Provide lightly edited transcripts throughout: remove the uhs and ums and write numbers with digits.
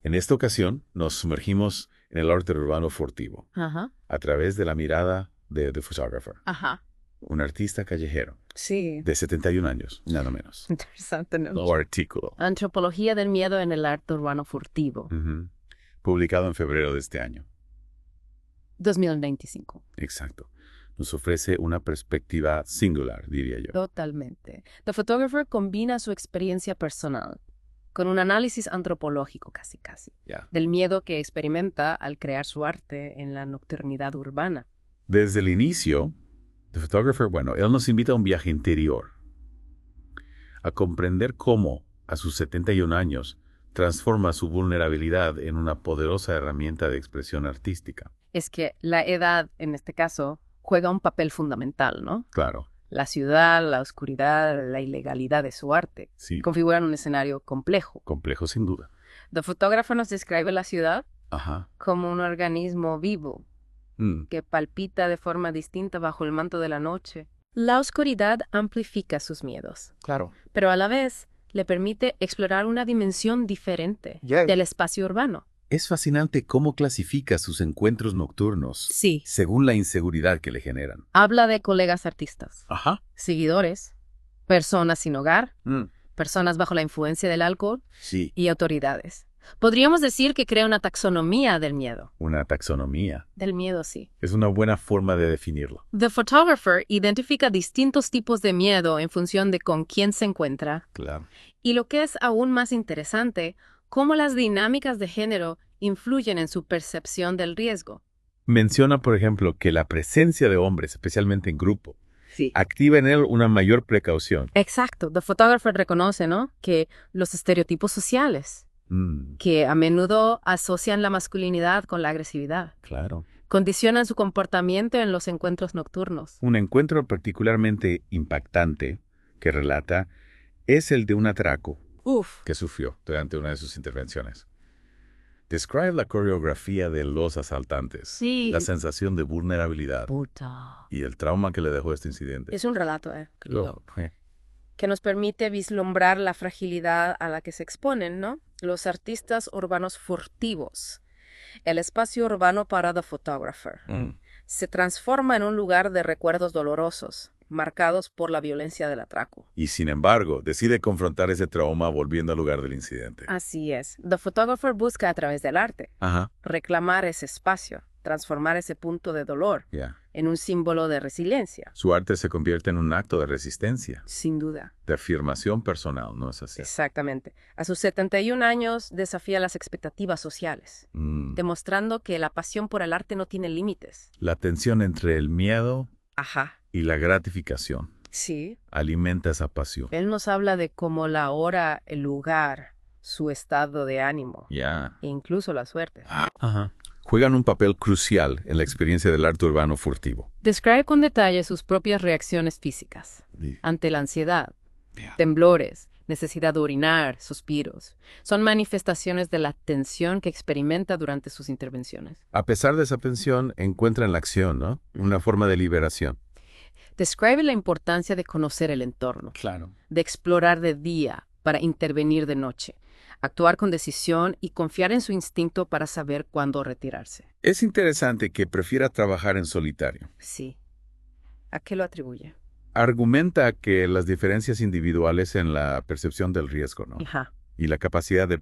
En esta ocasión nos sumergimos en el arte urbano furtivo Ajá, a través de la mirada de The Photographer, ajá. un artista callejero Sí. de 71 años, nada menos. Interesante, ¿no? O artículo. Antropología del miedo en el arte urbano furtivo, Ujú. Publicado en febrero de este año. 2025. Exacto. Nos ofrece una perspectiva singular, diría yo. Totalmente. The Photographer combina su experiencia personal con un análisis antropológico casi, Ya. del miedo que experimenta al crear su arte en la nocturnidad urbana. Desde el inicio, The Photographer, bueno, él nos invita a un viaje interior, a comprender cómo, a sus 71 años, transforma su vulnerabilidad en una poderosa herramienta de expresión artística. Es que la edad, en este caso, juega un papel fundamental, ¿no? Claro, La ciudad, la oscuridad, la ilegalidad de su arte sí, configuran un escenario complejo. complejo sin duda. The Photographer nos describe la ciudad Ajá. como un organismo vivo Mm, que palpita de forma distinta bajo el manto de la noche. La oscuridad amplifica sus miedos, claro. pero a la vez le permite explorar una dimensión diferente del espacio urbano. Es fascinante cómo clasifica sus encuentros nocturnos Sí. según la inseguridad que le generan. Habla de colegas artistas, Ajá. seguidores, personas sin hogar, Mm, personas bajo la influencia del alcohol sí, y autoridades. Podríamos decir que crea una taxonomía del miedo. una taxonomía. Del miedo, sí. Es una buena forma de definirlo. The Photographer identifica distintos tipos de miedo en función de con quién se encuentra. Claro. Y lo que es aún más interesante, cómo las dinámicas de género influyen en su percepción del riesgo. Menciona, por ejemplo, que la presencia de hombres, especialmente en grupo, Sí. activa en él una mayor precaución. Exacto. The Photographer reconoce, ¿no?, que los estereotipos sociales, que a menudo asocian la masculinidad con la agresividad, Claro. condicionan su comportamiento en los encuentros nocturnos. Un encuentro particularmente impactante que relata es el de un atraco Uf. que sufrió durante una de sus intervenciones. Describe la coreografía de los asaltantes, Sí. la sensación de vulnerabilidad Puta. y el trauma que le dejó este incidente. Es un relato, Oh, que nos permite vislumbrar la fragilidad a la que se exponen, ¿no?, los artistas urbanos furtivos. El espacio urbano para The Photographer se transforma en un lugar de recuerdos dolorosos, marcados por la violencia del atraco. Y sin embargo, decide confrontar ese trauma volviendo al lugar del incidente. Así es. The Photographer busca a través del arte Ajá, reclamar ese espacio, transformar ese punto de dolor ya. en un símbolo de resiliencia. Su arte se convierte en un acto de resistencia, Sin duda. de afirmación personal, ¿no es así? Exactamente. A sus 71 años desafía las expectativas sociales, demostrando que la pasión por el arte no tiene límites. La tensión entre el miedo Ajá. y la gratificación Sí. alimenta esa pasión. Él nos habla de cómo la hora, el lugar, su estado de ánimo Ya. e incluso la suerte. Ajá. Juegan un papel crucial en la experiencia del arte urbano furtivo. Describe con detalle sus propias reacciones físicas ante la ansiedad, Ya. temblores, necesidad de orinar, suspiros. Son manifestaciones de la tensión que experimenta durante sus intervenciones. A pesar de esa tensión, encuentra en la acción, ¿no?, una forma de liberación. Describe la importancia de conocer el entorno, Claro. de explorar de día para intervenir de noche, actuar con decisión y confiar en su instinto para saber cuándo retirarse. Es interesante que prefiera trabajar en solitario. Sí. ¿A qué lo atribuye? Argumenta que las diferencias individuales en la percepción del riesgo, ¿no?, Ajá. y la capacidad de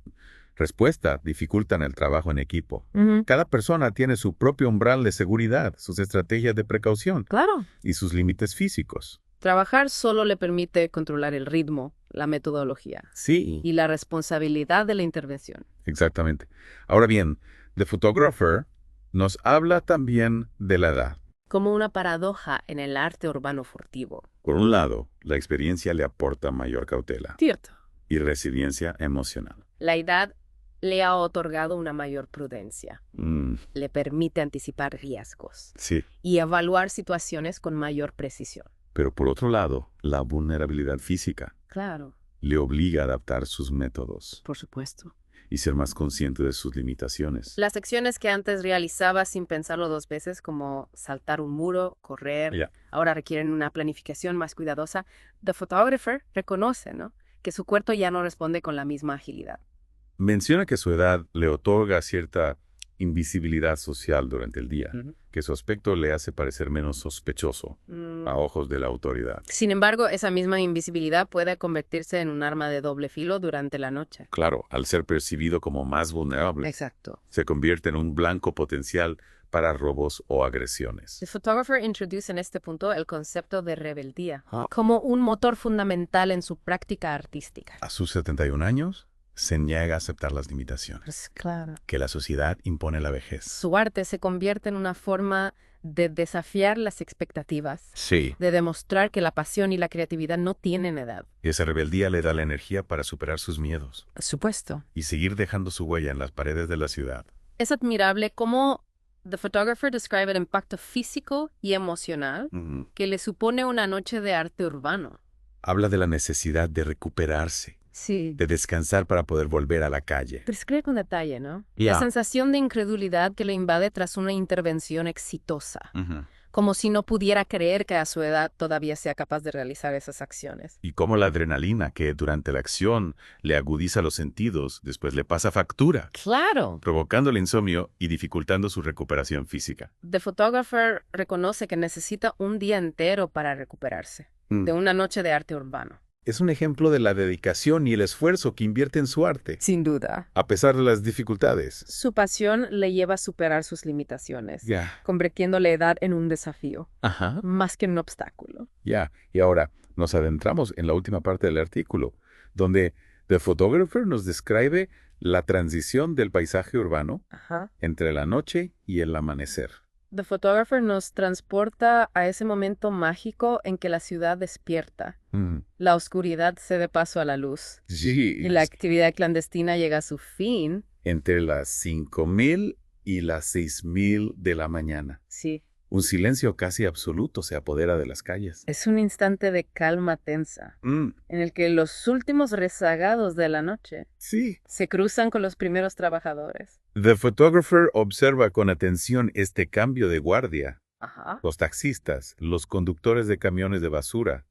respuesta dificultan el trabajo en equipo. Cada persona tiene su propio umbral de seguridad, sus estrategias de precaución Claro. y sus límites físicos. Trabajar solo le permite controlar el ritmo, la metodología Sí, y la responsabilidad de la intervención. exactamente. Ahora bien, The Photographer nos habla también de la edad. Como una paradoja en el arte urbano furtivo. Por un lado, la experiencia le aporta mayor cautela Cierto. y resiliencia emocional. La edad le ha otorgado una mayor prudencia. Le permite anticipar riesgos Sí, y evaluar situaciones con mayor precisión. pero por otro lado, la vulnerabilidad física Claro, le obliga a adaptar sus métodos por supuesto. y ser más consciente de sus limitaciones. Las acciones que antes realizaba sin pensarlo dos veces, como saltar un muro, correr, Ya. ahora requieren una planificación más cuidadosa. The Photographer reconoce, ¿no?, que su cuerpo ya no responde con la misma agilidad. Menciona que su edad le otorga cierta invisibilidad social durante el día, Ujú. que su aspecto le hace parecer menos sospechoso a ojos de la autoridad. Sin embargo, esa misma invisibilidad puede convertirse en un arma de doble filo durante la noche. Claro, al ser percibido como más vulnerable, Exacto. se convierte en un blanco potencial para robos o agresiones. The Photographer introduce en este punto el concepto de rebeldía como un motor fundamental en su práctica artística. A sus 71 años, se niega a aceptar las limitaciones Pues claro. que la sociedad impone a la vejez. Su arte se convierte en una forma de desafiar las expectativas, Sí. de demostrar que la pasión y la creatividad no tienen edad. Y esa rebeldía le da la energía para superar sus miedos Por supuesto. y seguir dejando su huella en las paredes de la ciudad. Es admirable cómo The Photographer describe el impacto físico y emocional que le supone una noche de arte urbano. Habla de la necesidad de recuperarse, Sí. de descansar para poder volver a la calle. Describe con detalle, ¿no? Ya. La sensación de incredulidad que le invade tras una intervención exitosa. Como si no pudiera creer que a su edad todavía sea capaz de realizar esas acciones. Y cómo la adrenalina que durante la acción le agudiza los sentidos, después le pasa factura, ¡Claro! provocando el insomnio y dificultando su recuperación física. The Photographer reconoce que necesita un día entero para recuperarse de una noche de arte urbano. Es un ejemplo de la dedicación y el esfuerzo que invierte en su arte, Sin duda. a pesar de las dificultades. Su pasión le lleva a superar sus limitaciones, Ya. convirtiendo la edad en un desafío, Ajá. más que un obstáculo. Ya. Y ahora nos adentramos en la última parte del artículo, donde The Photographer nos describe la transición del paisaje urbano Ajá. entre la noche y el amanecer. The Photographer nos transporta a ese momento mágico en que la ciudad despierta. La oscuridad cede paso a la luz. Sí. Y la actividad clandestina llega a su fin. Entre las 5.000 y las 6.000 de la mañana. Sí. Un silencio casi absoluto se apodera de las calles. Es un instante de calma tensa, en el que los últimos rezagados de la noche Sí. se cruzan con los primeros trabajadores. The Photographer observa con atención este cambio de guardia. Ajá. Los taxistas, los conductores de camiones de basura,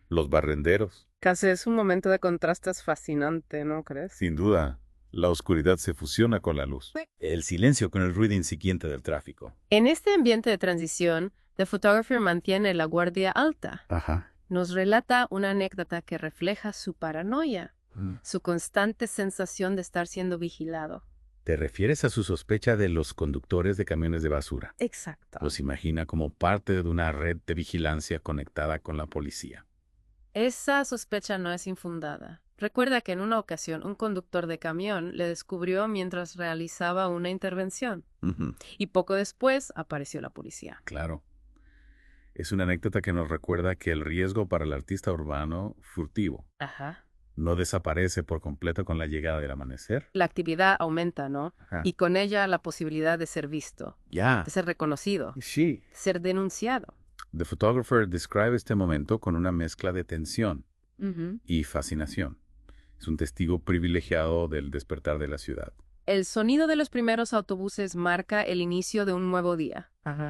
los barrenderos. Casi es un momento de contrastes fascinante, ¿no crees? Sin duda, la oscuridad se fusiona con la luz. El silencio con el ruido incipiente del tráfico. En este ambiente de transición, The Photographer mantiene la guardia alta. Ajá. Nos relata una anécdota que refleja su paranoia, su constante sensación de estar siendo vigilado. ¿Te refieres a su sospecha de los conductores de camiones de basura? Exacto. Los imagina como parte de una red de vigilancia conectada con la policía. Esa sospecha no es infundada. Recuerda que en una ocasión un conductor de camión le descubrió mientras realizaba una intervención. Y poco después apareció la policía. Claro. Es una anécdota que nos recuerda que el riesgo para el artista urbano furtivo Ajá. no desaparece por completo con la llegada del amanecer. La actividad aumenta, ¿no? Ajá. Y con ella la posibilidad de ser visto, Ya. de ser reconocido, Sí. de ser denunciado. The Photographer describe este momento con una mezcla de tensión y fascinación. Es un testigo privilegiado del despertar de la ciudad. El sonido de los primeros autobuses marca el inicio de un nuevo día,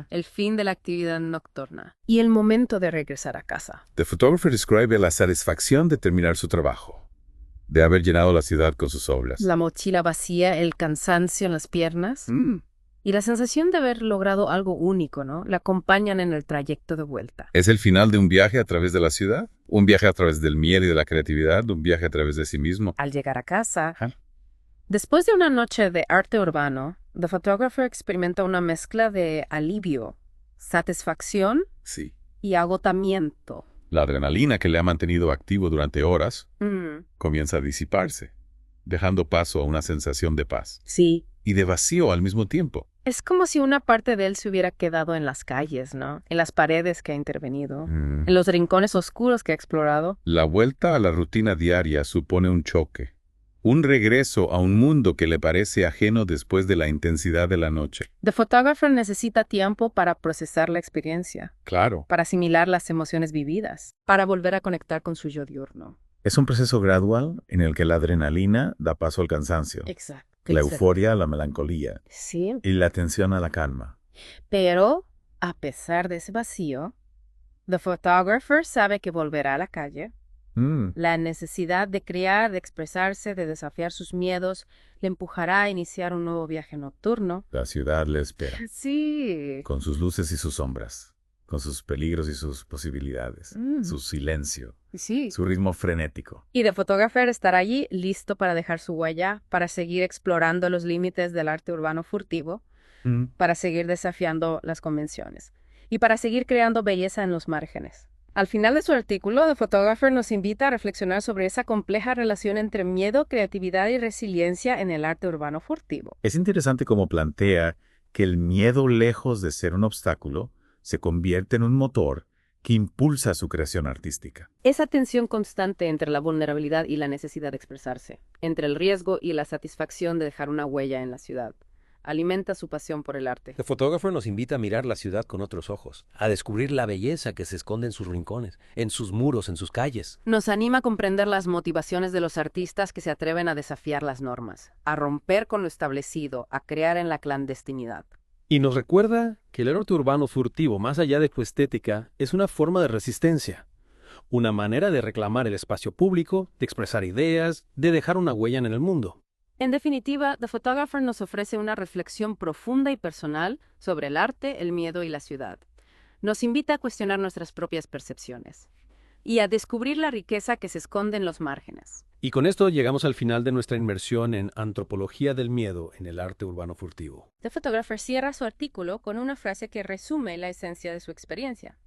el fin de la actividad nocturna y el momento de regresar a casa. The Photographer describe la satisfacción de terminar su trabajo, de haber llenado la ciudad con sus obras. La mochila vacía, el cansancio en las piernas y la sensación de haber logrado algo único, ¿no? La acompañan en el trayecto de vuelta. ¿Es el final de un viaje a través de la ciudad? ¿Un viaje a través del miel y de la creatividad? ¿Un viaje a través de sí mismo? Al llegar a casa, Ajá. después de una noche de arte urbano, The Photographer experimenta una mezcla de alivio, satisfacción Sí. y agotamiento. La adrenalina que le ha mantenido activo durante horas comienza a disiparse, dejando paso a una sensación de paz Sí. y de vacío al mismo tiempo. Es como si una parte de él se hubiera quedado en las calles, ¿no? En las paredes que ha intervenido, en los rincones oscuros que ha explorado. La vuelta a la rutina diaria supone un choque, un regreso a un mundo que le parece ajeno después de la intensidad de la noche. The Photographer necesita tiempo para procesar la experiencia, Claro. para asimilar las emociones vividas, para volver a conectar con su yo diurno. Es un proceso gradual en el que la adrenalina da paso al cansancio, Exacto. la euforia a la melancolía Sí. y la tensión a la calma. Pero, a pesar de ese vacío, The Photographer sabe que volverá a la calle, La necesidad de crear, de expresarse, de desafiar sus miedos, le empujará a iniciar un nuevo viaje nocturno. La ciudad le espera, Sí. con sus luces y sus sombras, con sus peligros y sus posibilidades, su silencio, Sí. su ritmo frenético. Y The Photographer estará allí listo para dejar su huella, para seguir explorando los límites del arte urbano furtivo, para seguir desafiando las convenciones y para seguir creando belleza en los márgenes. Al final de su artículo, The Photographer nos invita a reflexionar sobre esa compleja relación entre miedo, creatividad y resiliencia en el arte urbano furtivo. Es interesante cómo plantea que el miedo, lejos de ser un obstáculo, se convierte en un motor que impulsa su creación artística. Esa tensión constante entre la vulnerabilidad y la necesidad de expresarse, entre el riesgo y la satisfacción de dejar una huella en la ciudad, alimenta su pasión por el arte. The Photographer nos invita a mirar la ciudad con otros ojos, a descubrir la belleza que se esconde en sus rincones, en sus muros, en sus calles. Nos anima a comprender las motivaciones de los artistas que se atreven a desafiar las normas, a romper con lo establecido, a crear en la clandestinidad. Y nos recuerda que el arte urbano furtivo, más allá de su estética, es una forma de resistencia, una manera de reclamar el espacio público, de expresar ideas, de dejar una huella en el mundo. En definitiva, The Photographer nos ofrece una reflexión profunda y personal sobre el arte, el miedo y la ciudad. Nos invita a cuestionar nuestras propias percepciones y a descubrir la riqueza que se esconde en los márgenes. Y con esto llegamos al final de nuestra inmersión en Antropología del Miedo en el arte urbano furtivo. The Photographer cierra su artículo con una frase que resume la esencia de su experiencia.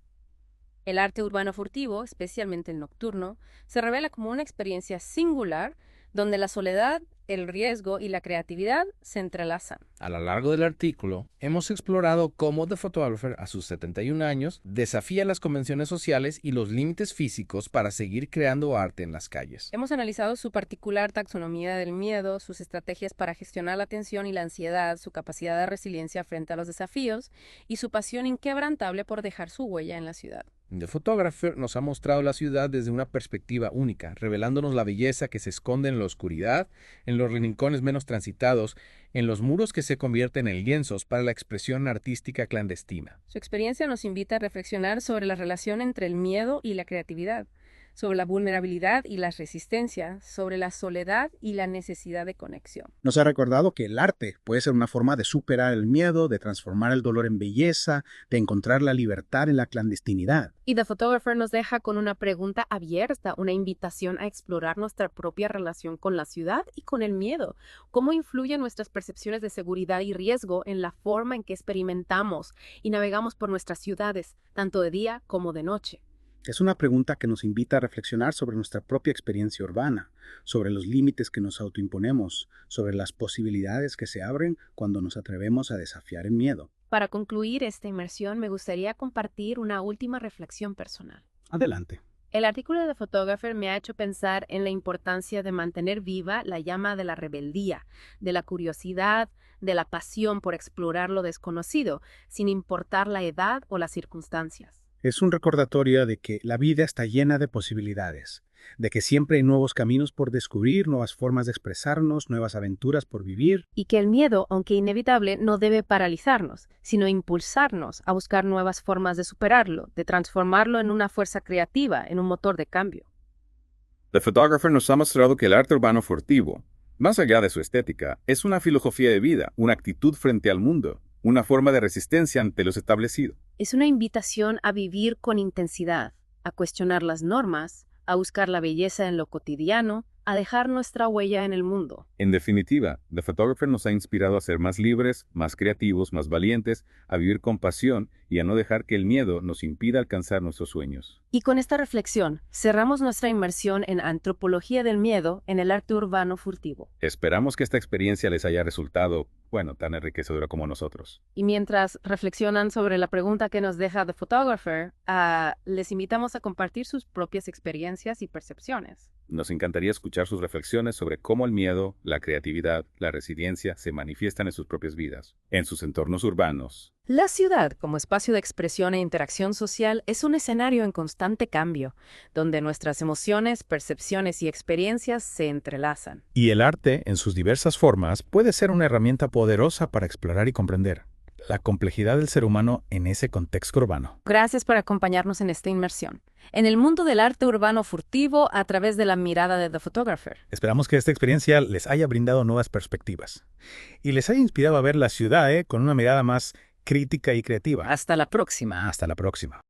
El arte urbano furtivo, especialmente el nocturno, se revela como una experiencia singular donde la soledad, el riesgo y la creatividad se entrelazan. A lo largo del artículo, hemos explorado cómo The Photographer, a sus 71 años, desafía las convenciones sociales y los límites físicos para seguir creando arte en las calles. Hemos analizado su particular taxonomía del miedo, sus estrategias para gestionar la tensión y la ansiedad, su capacidad de resiliencia frente a los desafíos y su pasión inquebrantable por dejar su huella en la ciudad. The Photographer nos ha mostrado la ciudad desde una perspectiva única, revelándonos la belleza que se esconde en la oscuridad, en los rincones menos transitados, en los muros que se convierten en lienzos para la expresión artística clandestina. Su experiencia nos invita a reflexionar sobre la relación entre el miedo y la creatividad, sobre la vulnerabilidad y la resistencia, sobre la soledad y la necesidad de conexión. Nos ha recordado que el arte puede ser una forma de superar el miedo, de transformar el dolor en belleza, de encontrar la libertad en la clandestinidad. Y The Photographer nos deja con una pregunta abierta, una invitación a explorar nuestra propia relación con la ciudad y con el miedo. ¿Cómo influyen nuestras percepciones de seguridad y riesgo en la forma en que experimentamos y navegamos por nuestras ciudades, tanto de día como de noche? Es una pregunta que nos invita a reflexionar sobre nuestra propia experiencia urbana, sobre los límites que nos autoimponemos, sobre las posibilidades que se abren cuando nos atrevemos a desafiar el miedo. Para concluir esta inmersión, me gustaría compartir una última reflexión personal. Adelante. El artículo de The Photographer me ha hecho pensar en la importancia de mantener viva la llama de la rebeldía, de la curiosidad, de la pasión por explorar lo desconocido, sin importar la edad o las circunstancias. Es un recordatorio de que la vida está llena de posibilidades, de que siempre hay nuevos caminos por descubrir, nuevas formas de expresarnos, nuevas aventuras por vivir. Y que el miedo, aunque inevitable, no debe paralizarnos, sino impulsarnos a buscar nuevas formas de superarlo, de transformarlo en una fuerza creativa, en un motor de cambio. The Photographer nos ha mostrado que el arte urbano furtivo, más allá de su estética, es una filosofía de vida, una actitud frente al mundo, una forma de resistencia ante lo establecido. Es una invitación a vivir con intensidad, a cuestionar las normas, a buscar la belleza en lo cotidiano, a dejar nuestra huella en el mundo. En definitiva, The Photographer nos ha inspirado a ser más libres, más creativos, más valientes, a vivir con pasión y a no dejar que el miedo nos impida alcanzar nuestros sueños. Y con esta reflexión, cerramos nuestra inmersión en Antropología del Miedo en el arte urbano furtivo. Esperamos que esta experiencia les haya resultado, tan enriquecedora como nosotros. Y mientras reflexionan sobre la pregunta que nos deja The Photographer, les invitamos a compartir sus propias experiencias y percepciones. Nos encantaría escuchar sus reflexiones sobre cómo el miedo, la creatividad, la resiliencia se manifiestan en sus propias vidas, en sus entornos urbanos. La ciudad, como espacio de expresión e interacción social, es un escenario en constante cambio, donde nuestras emociones, percepciones y experiencias se entrelazan. Y el arte, en sus diversas formas, puede ser una herramienta poderosa para explorar y comprender. la complejidad del ser humano en ese contexto urbano. Gracias por acompañarnos en esta inmersión en el mundo del arte urbano furtivo a través de la mirada de The Photographer. Esperamos que esta experiencia les haya brindado nuevas perspectivas y les haya inspirado a ver la ciudad con una mirada más crítica y creativa. Hasta la próxima. Hasta la próxima.